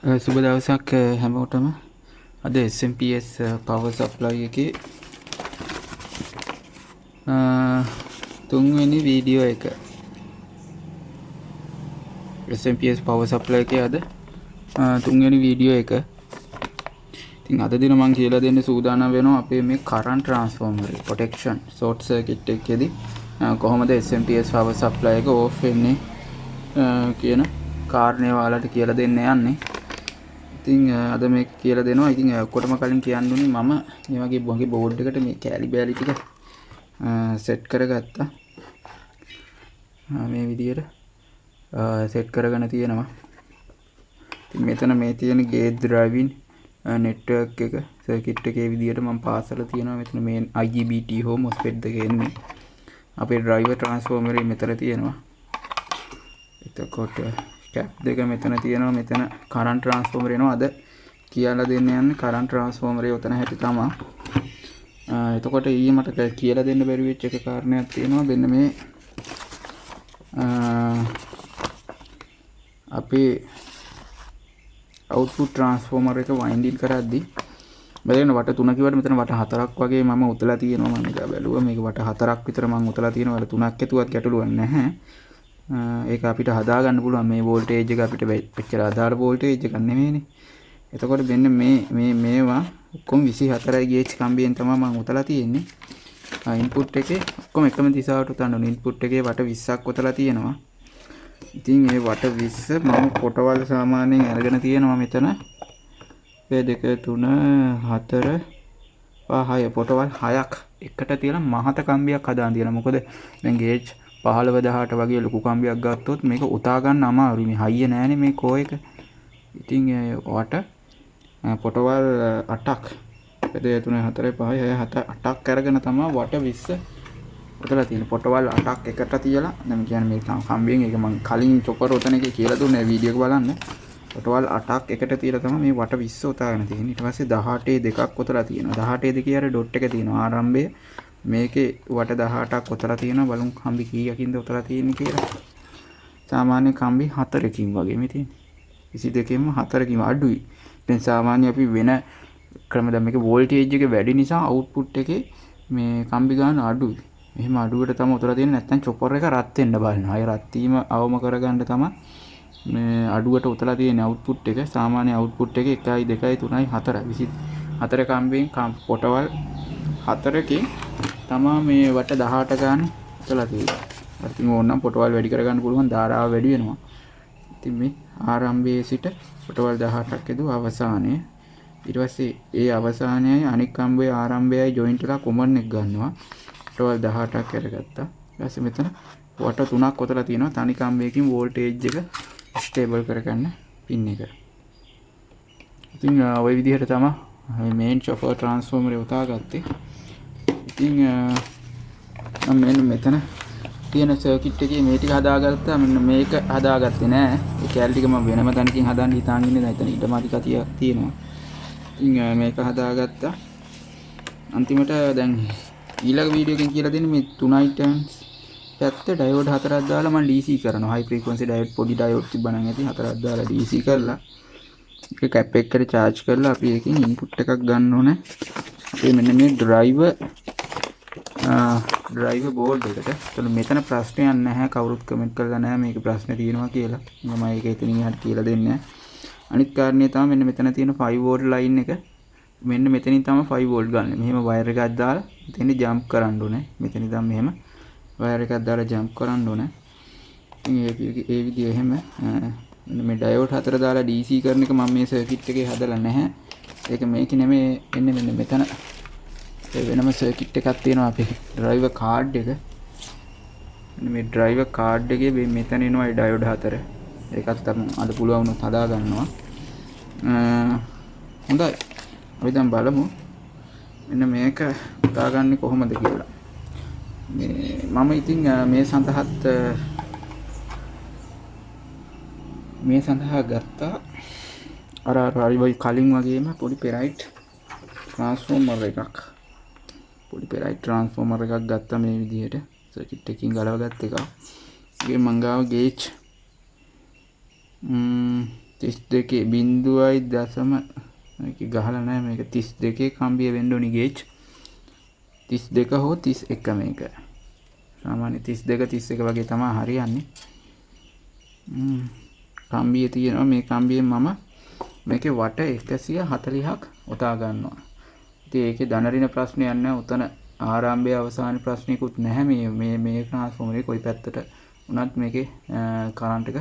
සුබ දවසක් හැමෝටම. අද SMPS පවර් සප්ලයි එකේ තුන්වෙනි වීඩියෝ එක. SMPS පවර් සප්ලයි එකේ අද තුන්වෙනි වීඩියෝ එක. ඉතින් අද දින මම කියලා දෙන්න සූදානම් වෙනවා අපේ මේ current transformer protection short circuit එකේදී කොහොමද SMPS පවර් සප්ලයි එක ඕෆ් වෙන්නේ කියන කාරණේ ඔයාලට කියලා දෙන්න යන්නේ. ඉතින් අද මේක කියලා දෙනවා. ඉතින් ඔක්කොටම කලින් කියන්න ඕනේ මම මේ වගේ මගේ බෝඩ් එකට මේ කැලි බෑලි ටික සෙට් කරගත්තා. මේ විදියට සෙට් කරගෙන තියෙනවා. ඉතින් මෙතන මේ තියෙන ගේට් ඩ්‍රයිවින් නෙට්වර්ක් එක සර්කිට් එකේ විදියට මම පාස් කරලා තියෙනවා. මෙතන මේ IGBT හෝ MOSFET දෙක එන්නේ. අපේ ඩ්‍රයිවර් ට්‍රාන්ස්ෆෝමරේ මෙතන තියෙනවා. එතකොට කැප් දෙක මෙතන තියෙනවා. මෙතන කරන්ට් ට්‍රාන්ස්ෆෝමර් එනවා. අද කියලා දෙන්න යන්නේ කරන්ට් ට්‍රාන්ස්ෆෝමරේ උතන හැටි තමයි. එතකොට ඊයේ මට කියලා දෙන්න බැරි වෙච්ච එක කාරණයක් තියෙනවා. මෙන්න මේ අපේ අවුට්පුට් ට්‍රාන්ස්ෆෝමර් එක වයින්ඩින් කරද්දී බලන්න වට 3 කිව්වට මෙතන වට 4ක් වගේ මම උතලා තියෙනවා. මම එක බැලුවා මේක වට 4ක් විතර මම උතලා තියෙනවා. වල 3ක් ඇතුවත් ගැටලුවක් නැහැ. ඒක අපිට හදා ගන්න පුළුවන්. මේ වෝල්ටේජ් එක අපිට එච්චර ආධාර වෝල්ටේජ් එකක් නෙමෙයිනේ. එතකොට මෙන්න මේවා ඔක්කොම 24 ගේජ් කම්බියෙන් තමයි මම උතලා තියෙන්නේ. ඉන්පුට් එකේ ඔක්කොම එකම දිශාවට උතන්න ඕනේ. ඉන්පුට් එකේ වට 20ක් උතලා තියෙනවා. ඉතින් මේ වට 20 මම කොටවල් සාමාන්‍යයෙන් අරගෙන තියෙනවා මෙතන. 1 2 3 4 5 පොටවල් 6ක් එකට තියලා මහත කම්බියක් හදාන් තියෙනවා. මොකද දැන් ගේජ් 15 18 වගේ ලොකු කම්බියක් ගත්තොත් මේක උතා ගන්න අමාරුයි. මේ හයිය නෑනේ මේ කෝ එක. ඉතින් වට පොටවල් 8ක් 1 2 3 4 5 6 7 8ක් අරගෙන තමයි වට 20 උතලා තියෙන්නේ. පොටවල් 8ක් එකට තියලා දැන් කියන්නේ මේ කම්බියෙන් ඒක මම කලින් චොපර් උතන එකේ කියලා දුන්නේ වීඩියෝ එක බලන්න. පොටවල් 8ක් එකට තියලා තමයි මේ වට 20 උතාගෙන තියෙන්නේ. ඊට පස්සේ 18 දෙකක් උතලා තියෙනවා. 18 දෙකේ අර ඩොට් එක තියෙනවා ආරම්භය. මේකේ වට 18ක් උතලා තියෙනවා. බලමු කම්බි කීයකින්ද උතලා තියෙන්නේ කියලා. සාමාන්‍ය කම්බි 4කින් වගේ මේ තියෙන්නේ. 22කින්ම 4කින් අඩුයි. දැන් සාමාන්‍ය අපි වෙන ක්‍රම දැන් මේක වෝල්ටේජ් එක වැඩි නිසා අවුට්පුට් එකේ මේ කම්බි ගන්න අඩුයි. මෙහෙම අඩුවට තමයි උතලා තියෙන්නේ. නැත්නම් චොපර් එක රත් වෙන්න බලනවා. අය රත් වීම අවම කරගන්න තමයි මේ අඩුවට උතලා තියෙන අවුට්පුට් එක. සාමාන්‍ය අවුට්පුට් එක 1 2 3 4 24 කම්බියෙන් පොටවල් 4කින් තමා මේ වට 18 ගන්න උතලා තියෙන්නේ. ඉතින් ඕනනම් පොටවල් වැඩි කරගන්න පුළුවන්. ධාරාව වැඩි වෙනවා. ඉතින් මේ ආරම්භයේ සිට පොටවල් 18ක් යදුවා අවසානයේ. ඊට පස්සේ ඒ අවසානයයි අනික් කම්බේ ආරම්භයයි ජොයින්ට් එකලා කොමන් එක ගන්නවා. පොටවල් 18ක් කරගත්තා. ඊට පස්සේ මෙතන වට 3ක් ඔතලා තියෙනවා. තනි කම්බයකින් වෝල්ටේජ් එක ස්ටේබල් කරගන්න පින් එක. ඉතින් ওই විදිහට තමයි මේන් චොපර් ට්‍රාන්ස්ෆෝමරේ උතාගත්තේ. ඉතින් මම මෙතන තියෙන සර්කිට් එකේ මේ ටික හදාගත්තා. මෙන්න මේක හදාගත්තේ නෑ. ඒ කැලි ටික මම වෙනම තැනකින් හදාන්න හිතාගෙන ඉන්නේ. දැන් එතන ඊටම ටික තියෙනවා. ඉතින් මේක හදාගත්තා. අන්තිමට දැන් ඊළඟ වීඩියෝ එකෙන් කියලා දෙන්නේ මේ 3 items පැත්තේ ඩයෝඩ් 4ක් දාලා මම DC කරනවා. හයි ෆ්‍රීකවන්සි ඩයෝඩ් පොඩි ඩයෝඩ් තිබ්බනම් ඇති 4ක් දාලා DC කරලා ඒක කැප් එකකට charge කරලා අපි එකකින් ඉන්පුට් එකක් ගන්න ඕනේ. අපි මෙන්න මේ ඩ්‍රයිවර් බෝඩ් එකට. එතන මෙතන ප්‍රශ්නයක් නැහැ. කවුරුත් කමෙන්ට් කරලා නැහැ මේක ප්‍රශ්න තියෙනවා කියලා. මම ඒක එතනින් එහාට කියලා දෙන්නේ නැහැ. අනිත් කාරණේ තමයි මෙන්න මෙතන තියෙන 5 වෝල්ට් ලයින් එක. මෙන්න මෙතනින් තමයි 5 වෝල්ට් ගන්න. මෙහෙම වයර් එකක් දාලා මෙතන ජම්ප් කරන්න ඕනේ. මෙතන ඉඳන් මෙහෙම වයර් එකක් දාලා ජම්ප් කරන්න ඕනේ. ඒ විදිහ එහෙම මේ ඩයෝඩ් 4 දාලා DC කරන එක මම මේ සර්කිට් එකේ හදලා නැහැ. ඒක මේක නෙමෙයි එන්නේ මෙන්න මෙතන. ඒ වෙනම සර්කිට් එකක් තියෙනවා අපේ ඩ්‍රයිවර් කාඩ් එක. මේ ඩ්‍රයිවර් කාඩ් එකේ මෙතන එනවා ඒ ඩයෝඩ් 4. ඒකත් තමයි අද පුළුවන් වුණොත් හදා ගන්නවා. හොඳයි. අපි දැන් බලමු මෙන්න මේක හදාගන්නේ කොහොමද කියලා. මම ඉතින් මේ සඳහා ගත්තා අර වයි කලින් වගේම පොඩි පෙරයිට් ට්‍රාන්ස්ෆෝමර් එකක්. ගත්තා මේ විදිහට සර්කිට් එකකින් ගලවගත් එකක්. මේ මං ගාව ගේජ් 32.0 මේක ගහලා නැහැ මේක 32 කම්බිය වෙන්න ඕනි ගේජ් 32 හෝ 31 මේක සාමාන්‍ය 32 31 වගේ තමයි හරියන්නේ කම්බිය තියෙනවා මේ කම්බියෙන් මම මේකේ වට 140ක් ඔතා ගන්නවා ඉතින් ඒකේ ධනරින ප්‍රශ්නයක් නැහැ උතන ආරම්භයේ අවසාන ප්‍රශ්නිකුත් නැහැ මේ ට්‍රාන්ස්ෆෝමරේ කොයි පැත්තට උනත් මේකේ කරන්ට් එක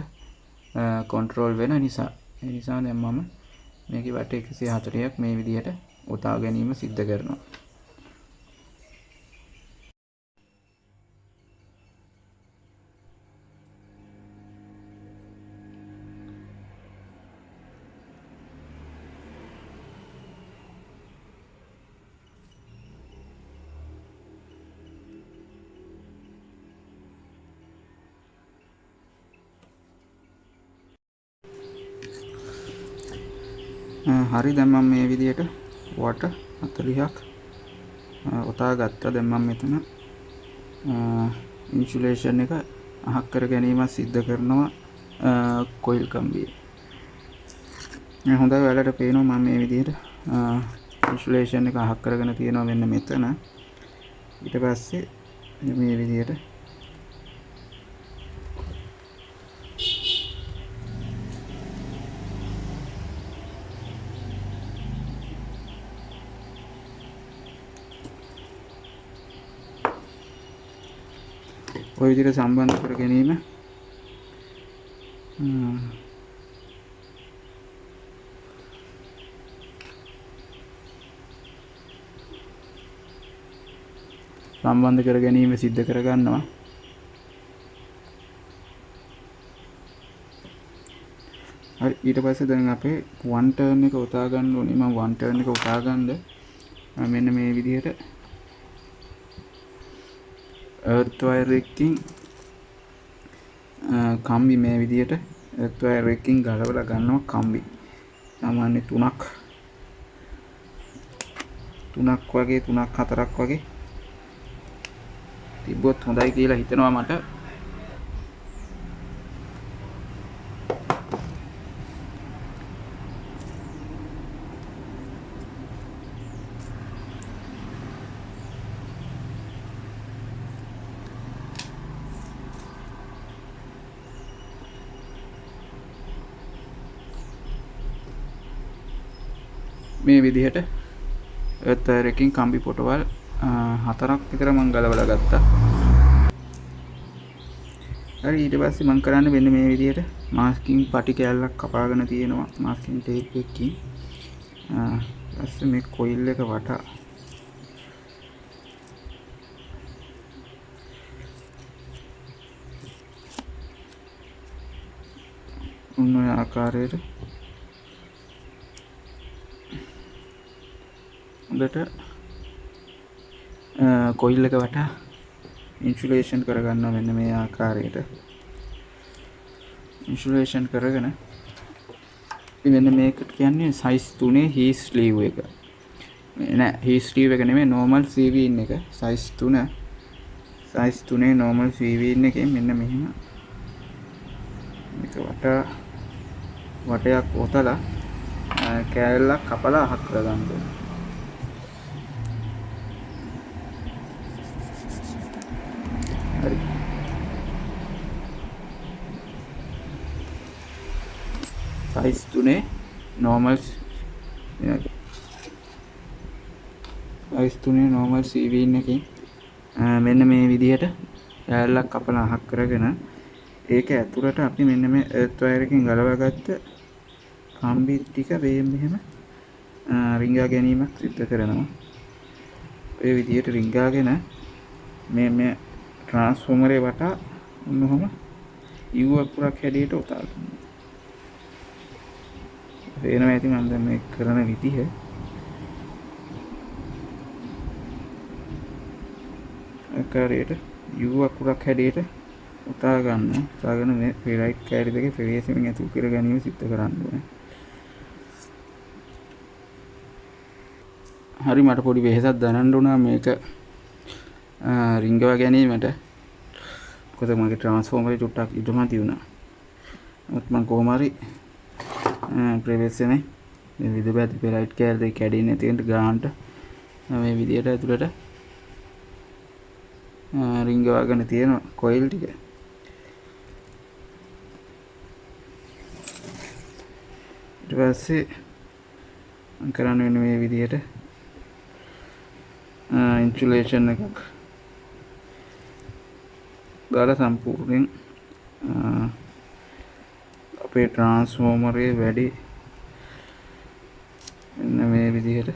කන්ට්‍රෝල් වෙන නිසා ඒ නිසා දැන් මම මේකේ වට 140ක් මේ විදිහට ඔතා ගැනීම සිද්ධ කරනවා හරි දැන් මම මේ විදිහට වට 40ක් ඔතා ගත්තා දැන් මම මෙතන ඉන්සුලේෂන් එක අහක් කර ගැනීම සිද්ධ කරනවා කොයිල් කම්බිය හොඳයි ඔයාලට පේනවා මම මේ විදිහට ඉන්සුලේෂන් එක අහක් කරගෙන තියෙනවා මෙන්න මෙතන ඊට පස්සේ මේ විදිහට ඔය විදිහට සම්බන්ධ කර ගැනීම සිද්ධ කර ගන්නවා හරි ඊට පස්සේ දැන් අපේ වන් ටර්න් එක උතා ගන්න ඕනේ මම වන් ටර්න් එක උතා ගන්නද මෙන්න මේ විදිහට earth wire එකකින් කම්බි මේ විදිහට earth wire එකකින් ගලවලා ගන්නවා කම්බි සාමාන්‍ය 3ක් වගේ 3ක් 4ක් වගේ තිබ්බොත් හොඳයි කියලා හිතනවා මට මේ විදිහට earth wire එකකින් කම්බි පොටවල් 4ක් විතර මම ගලවලා ගත්තා. හරි ඊට පස්සේ මම කරන්නේ මෙන්න මේ විදිහට මාස්කින් පටි කෑල්ලක් කපාගෙන තියෙනවා මාස්කින් ටේප් එකකින්. ඊපස්සේ මේ කොයිල් එක වටා උන් ඔය ආකාරයට හොඳට කොයිල් එක වටා ඉන්සුලේෂන් කරගන්නවා මෙන්න මේ ආකාරයට ඉන්සුලේෂන් කරගෙන මෙන්න මේකට කියන්නේ සයිස් 3 හී ස්ලීව් එක නෑ හී ස්ලීව් එක නෙමෙයි normal CVN එක සයිස් 3 normal CVN එකෙන් මෙන්න මෙහෙම මේක වටයක් ඔතලා කෑල්ලක් කපලා අහක් කරගන්න ඕනේ size 3 normal CVN එකකින් මෙන්න මේ විදිහට කෑල්ලක් කපලා අහක් කරගෙන ඒක ඇතුළට අපි මෙන්න මේ earth wire එකකින් ගලවගත්ත කම්බි ටික මෙහෙම රිංගා ගැනීමක් සිදු කරනවා ඒ විදිහට රිංගාගෙන මේ ට්‍රාන්ස්ෆෝමරේ වටා මොනවම U අකුරක් හැඩයට උතා ගන්නවා වෙනවා ඇති මම දැන් මේ කරන විදිහ ආකාරයට U අකුරක් හැඩයට උතා ගන්නවා උතාගෙන මේ ෆෙරයිට් කැරි දෙකේ ෆෙරියේෂන් ඇතුල් කර ගැනීම සිද්ධ කරන්න ඕනේ හරි මට පොඩි වෙහෙසක් දැනන්න උනා මේක රිංගවා ගැනීමට මොකද මගේ ට්‍රාන්ස්ෆෝමරේ චුට්ටක් ඉදමති වුණා නමුත් මම කොහොම හරි ප්‍රිවියස් එකේ මේ විදිහට පැත්තේ රයිට් කෑල්ල දෙක කැඩෙන්නේ නැති වෙන ගානට මේ විදිහට ඇතුළට රින්ග වගන තියෙන කොයිල් ටික ඊට පස්සේ කරන්න වෙන මේ විදිහට ඉන්සුලේෂන් එකක් දාලා සම්පූර්ණයෙන් අපේ ට්‍රාන්ස්ෆෝමරේ වැඩි එන්න මේ විදිහට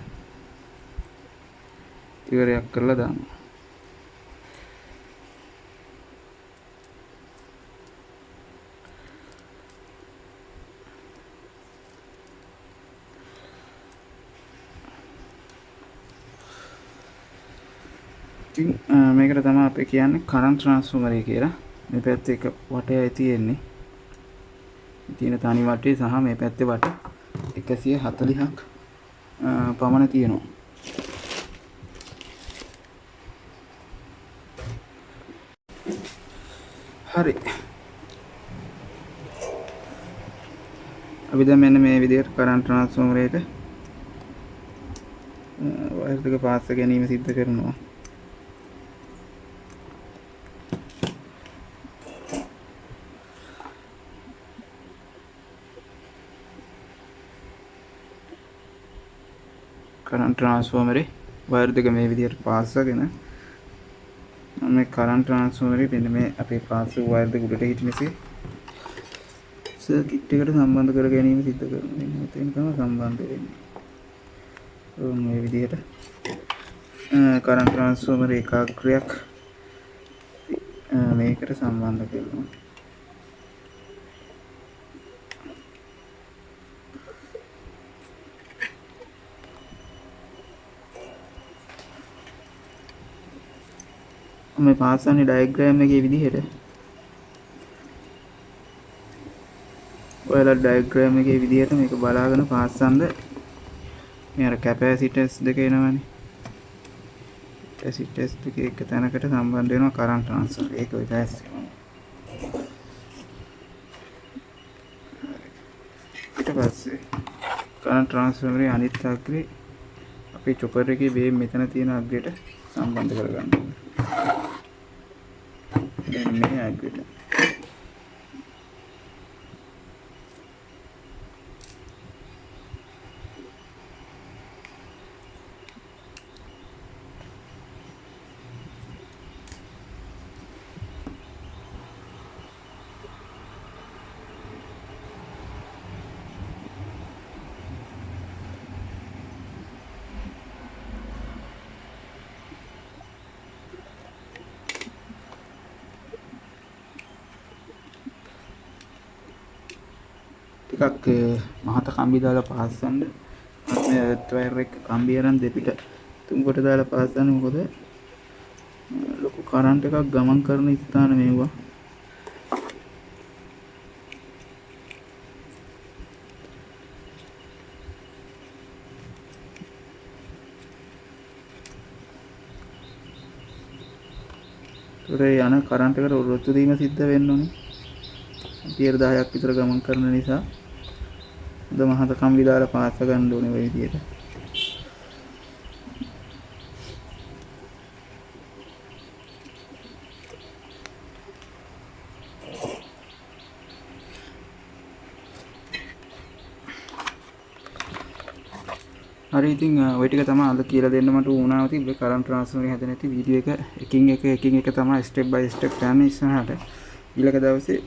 ඉවරයක් කරලා දානවා. ඉතින් මේකට තමයි අපි කියන්නේ කරන්ට් ට්‍රාන්ස්ෆෝමරය කියලා. මේ පැත්තේ එක වටයයි තියෙන්නේ. තියෙන තනි වටේ සහ මේ පැත්තේ වට 140ක් පමණ තියෙනවා. හරි. අපි දැන් මෙන්න මේ විදිහට කරන්ට් ට්‍රාන්ස්ෆෝමරයක වයර් දෙක පාස් ගැනීම සිද්ධ කරනවා. කරන්ට් ට්‍රාන්ස්ෆෝමරේ වයර් දෙක මේ විදිහට පාස් කරගෙන මේ කරන්ට් ට්‍රාන්ස්ෆෝමරේ මෙන්න මේ අපේ පාස් වයර් දෙක උඩට හිටිනසේ සර්කිට් එකට සම්බන්ධ කර ගැනීම සිද්ධ කරනවා. මෙතන තමයි සම්බන්ධ වෙන්නේ. මේ විදිහට කරන්ට් ට්‍රාන්ස්ෆෝමර් ඒකාග්‍රයක් මේකට සම්බන්ධ කරනවා. මේ පාස්සන්නේ ඩයග්‍රෑම් එකේ විදිහට ඔයාලා ඩයග්‍රෑම් එකේ විදිහට මේක බලාගෙන පාස්සන්ද මේ අර කැපැසිටර්ස් දෙක එනවනේ කැපැසිටර්ස් දෙක එක තැනකට සම්බන්ධ වෙනවා කරන්ට් ට්‍රාන්ස්ෆර් ඒක ඔය ෆෑස් ඊට පස්සේ කරන්ට් ට්‍රාන්ස්ෆර්මරේ අනිත් අග්‍රේ අපේ චොපර් එකේ බේම් මෙතන තියෙන අග්‍රයට සම්බන්ධ කරගන්න ඕනේ. මේ අග්‍රයට ටිකක් මහත කම්බි දාලා පාස්සන්න මේ වයර් එක කම්බි අරන් දෙපිට තුන් කොට දාලා පාස්සන්න මොකද ලොකු කරන්ට් එකක් ගමන් කරන ස්ථාන මේවා ඒතරේ යන කරන්ට් එකට ඔරොත්තු දීම සිද්ධ වෙන්න ඕනේ. පියර් 10ක් විතර ගමන් කරන නිසා ද මහත කම්බි දාලා පාස්ස ගන්න ඕනේ ඔය විදියට. හරි ඉතින් ඔය ටික තමයි අද කියලා දෙන්න මට උනාව තිබ්බේ කරන්ට් ට්‍රාන්ස්ෆර්මරේ හැදෙන ඇති වීඩියෝ එක එකින් එක තමයි ස්ටෙප් බයි ස්ටෙප් යන්නේ ඉස්සරහට. ඊළඟ දවසේ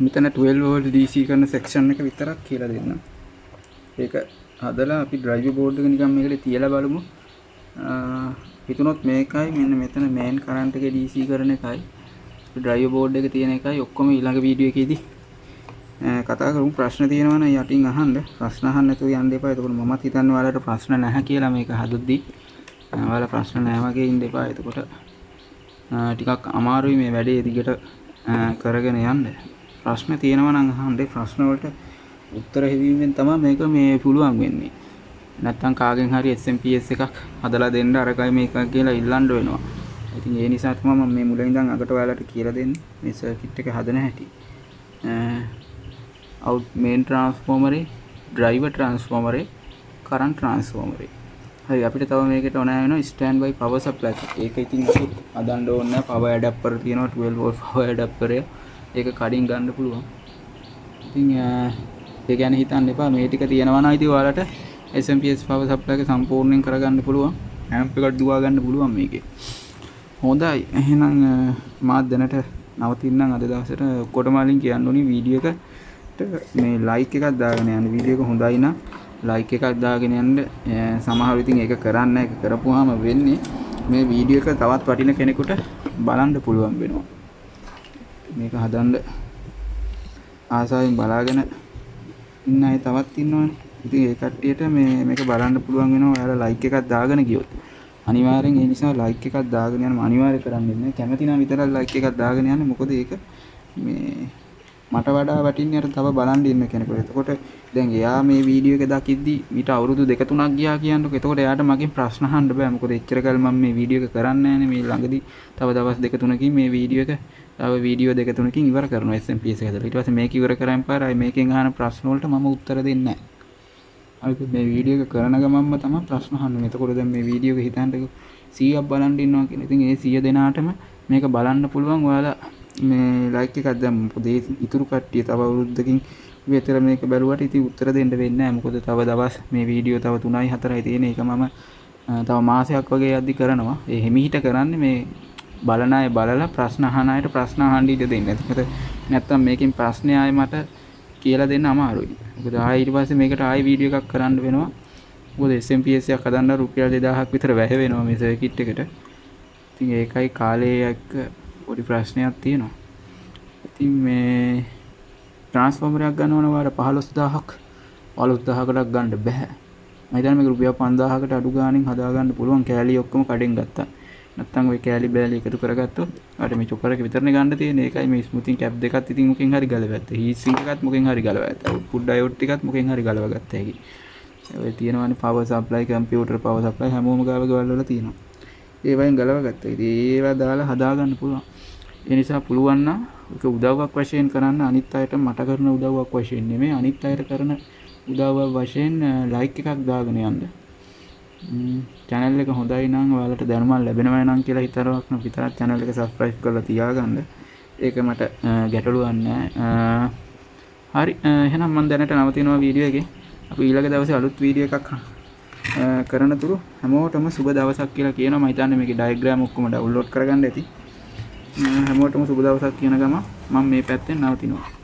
මෙතන 12 වෝල්ට් DC කරන සෙක්ෂන් එක විතරක් කියලා දෙන්න. ඒක හදලා අපි ඩ්‍රයිවර් බෝඩ් එක නිකන් මේකට තියලා බලමු. හිතුනොත් මේකයි මෙන්න මෙතන මේන් කරන්ට් එකේ DC කරන එකයි ඩ්‍රයිවර් බෝඩ් එක තියෙන එකයි ඔක්කොම ඊළඟ වීඩියෝ එකේදී කතා කරමු. ප්‍රශ්න තියෙනවා නම් යටින් අහන්න. ප්‍රශ්න අහන්න නැතුව යන්න එපා. එතකොට මමත් හිතන්නේ ඔයාලට ප්‍රශ්න නැහැ කියලා මේක හදුද්දි. ඔයාලා ප්‍රශ්න නැහැ වගේ ඉන්න එපා. එතකොට ටිකක් අමාරුයි මේ වැඩේ දිගට කරගෙන යන්න. ප්‍රශ්න තියෙනවා නම් අහන්න. ප්‍රශ්න වලට උත්තර හිවීමෙන් තමයි මේක මේ පුළුවන් වෙන්නේ. නැත්තම් කාගෙන් හරි SMPS එකක් හදලා දෙන්න අරකයි මේක කියලා ඉල්ලන්න වෙනවා. ඉතින් ඒ නිසා තමයි මම මේ මුලින් ඉඳන් අගට ඔයාලට කියලා දෙන්නේ මේ සර්කිට් එක හදන හැටි. out main transformer driver transformer current transformer හරි අපිට තව මේකට ඕන වෙනවා ස්ටෑන්ඩ් බයි පවර් සප්ලයි ඒක ඉතින් අපි අදන්න ඕනේ නැහැ පවර් ඇඩැප්ටර් තියෙනවා 12 volt පවර් ඇඩැප්ටර් ඒක කඩින් ගන්න පුළුවන් ඉතින් ඒ ගැන හිතන්න එපා මේ ටික තියෙනවා නම් ඉතින් ඔයාලට SMPS පවර් සප්ලයි එක සම්පූර්ණයෙන් කරගන්න පුළුවන් ඇම්ප් එකක් දුවා ගන්න පුළුවන් මේකේ හොඳයි එහෙනම් මාත් දැනට නවතින්නම් අද දවසට ඔක්කොටම අලින් කියන්න ඕනි වීඩියෝ එකට මේ ලයික් එකක් දාගෙන යන්න වීඩියෝ එක හොඳයි නම් ලයික් එකක් දාගෙන යන්න සමහරව ඉතින් ඒක කරන්න ඒක කරපුවාම වෙන්නේ මේ වීඩියෝ එක තවත් වටින කෙනෙකුට බලන්න පුළුවන් වෙනවා මේක හදන්න ආසාවෙන් බලාගෙන ඉන්න අය තවත් ඉන්නවනේ ඉතින් ඒ කට්ටියට මේක බලන්න පුළුවන් වෙනවා ඔයාලා ලයික් එකක් දාගෙන ගියොත් අනිවාර්යෙන් ඒ නිසා ලයික් එකක් දාගෙන යන්න අනිවාර්ය කරන්න ඉන්නේ කැමති නම් විතරක් ලයික් එකක් දාගෙන යන්න මොකද ඒක මේ මට වඩා වටින්නේ අර තව බලන් ඉන්න කෙනෙකුට. එතකොට දැන් එයා මේ වීඩියෝ එක දකිද්දි ඊට අවුරුදු 2-3ක් ගියා කියන්නකො. එතකොට එයාට මගෙන් ප්‍රශ්න අහන්න බෑ. මොකද එච්චර කල් මම මේ වීඩියෝ එක කරන්නේ නැහැනේ. මේ ළඟදී තව දවස් 2-3කින් මේ වීඩියෝ එක තව වීඩියෝ 2-3කින් ඉවර කරනවා SMPS එක ඇතුළේ. ඊට පස්සේ මේක ඉවර කරාන් පාරයි මේකෙන් අහන ප්‍රශ්න වලට මම උත්තර දෙන්නේ නැහැ. අපි මේ වීඩියෝ එක කරන ගමන්ම තමයි ප්‍රශ්න අහන්නේ. එතකොට දැන් මේ වීඩියෝ එක හිතන්නකො 100ක් බලන් ඉන්නවා කියන. ඉතින් ඒ 100 දෙනාටම මේක බලන්න පුළුවන්. ඔයාලා මේ ලයික් එකක් දැම්ම මොකද ඒ ඉතුරු කට්ටිය තව අවුරුද්දකින් විතර මේක බැලුවට ඉතින් උත්තර දෙන්න වෙන්නේ නැහැ මොකද තව දවස් මේ වීඩියෝ තව 3යි 4යි තියෙන එක මම තව මාසයක් වගේ යද්දි කරනවා ඒ හිමිහිට කරන්නේ මේ බලන අය බලලා ප්‍රශ්න අහන අයට ප්‍රශ්න අහන්න ඉඩ දෙන්න. මොකද නැත්තම් මේකෙන් ප්‍රශ්නේ ආයේ මට කියලා දෙන්න අමාරුයි. මොකද ආයෙ ඊට පස්සේ මේකට ආයෙ වීඩියෝ එකක් කරන්න වෙනවා. මොකද SMPS එකක් හදන්න රුපියල් 2000ක් විතර වැය වෙනවා මේ සර්කිට් එකට. ඉතින් ඒකයි කාලේ එක්ක පොඩි ප්‍රශ්නයක් තියෙනවා. ඉතින් මේ ට්‍රාන්ස්ෆෝමරයක් ගන්නවන වාර 15000ක් 15000කටක් ගන්න බෑ. මම හිතන්නේ මේක රුපියල් 5000කට අඩු ගාණින් හදා ගන්න පුළුවන් කෑලි ඔක්කොම කඩෙන් ගත්තා. නැත්තම් ওই කෑලි බෑලි එකතු කරගත්තොත් අර මේ චොපර් එක විතරනේ ගන්න තියෙන්නේ. ඒකයි මේ ස්මූතින් කැප් දෙකත් ඉතින් මොකෙන් හරි ගලවගත්තා. හීට් සිංක් එකත් මොකෙන් හරි ගලවගත්තා. අවුට්පුට් ඩයෝඩ් ටිකත් මොකෙන් හරි ගලවගත්තා ඒකේ. ඔය තියෙනවානේ power supply computer power supply හැමෝම ගාව ගෙවල් වල තියෙනවා. ඒවයින් ගලවගත්තා. ඉතින් ඒවා දාලා හදා ගන්න පුළුවන්. ඒ නිසා පුළුවන් නම් ඒක උදව්වක් වශයෙන් කරන්න අනිත් අයට මට කරන උදව්වක් වශයෙන් නෙමෙයි අනිත් අයට කරන උදව්වක් වශයෙන් ලයික් එකක් දාගෙන යන්න. channel එක හොඳයි නම් ඔයාලට දැනුමක් ලැබෙනවා නම් කියලා හිතරවක් නම් විතරක් channel එක subscribe කරලා තියාගන්න. ඒක මට ගැටලුවක් නැහැ. හරි එහෙනම් මම දැනට නවතිනවා වීඩියෝ එකේ. අපි ඊළඟ දවසේ අලුත් වීඩියෝ එකක් කරන තුරු හැමෝටම සුබ දවසක් කියලා කියනවා. මම හිතන්නේ මේකේ ඩයග්‍රෑම් ඔක්කොම ඩවුන්ලෝඩ් කරගන්න ඇති. හැමෝටම සුබ දවසක් කියන ගම මම මේ පැත්තෙන් නවතිනවා.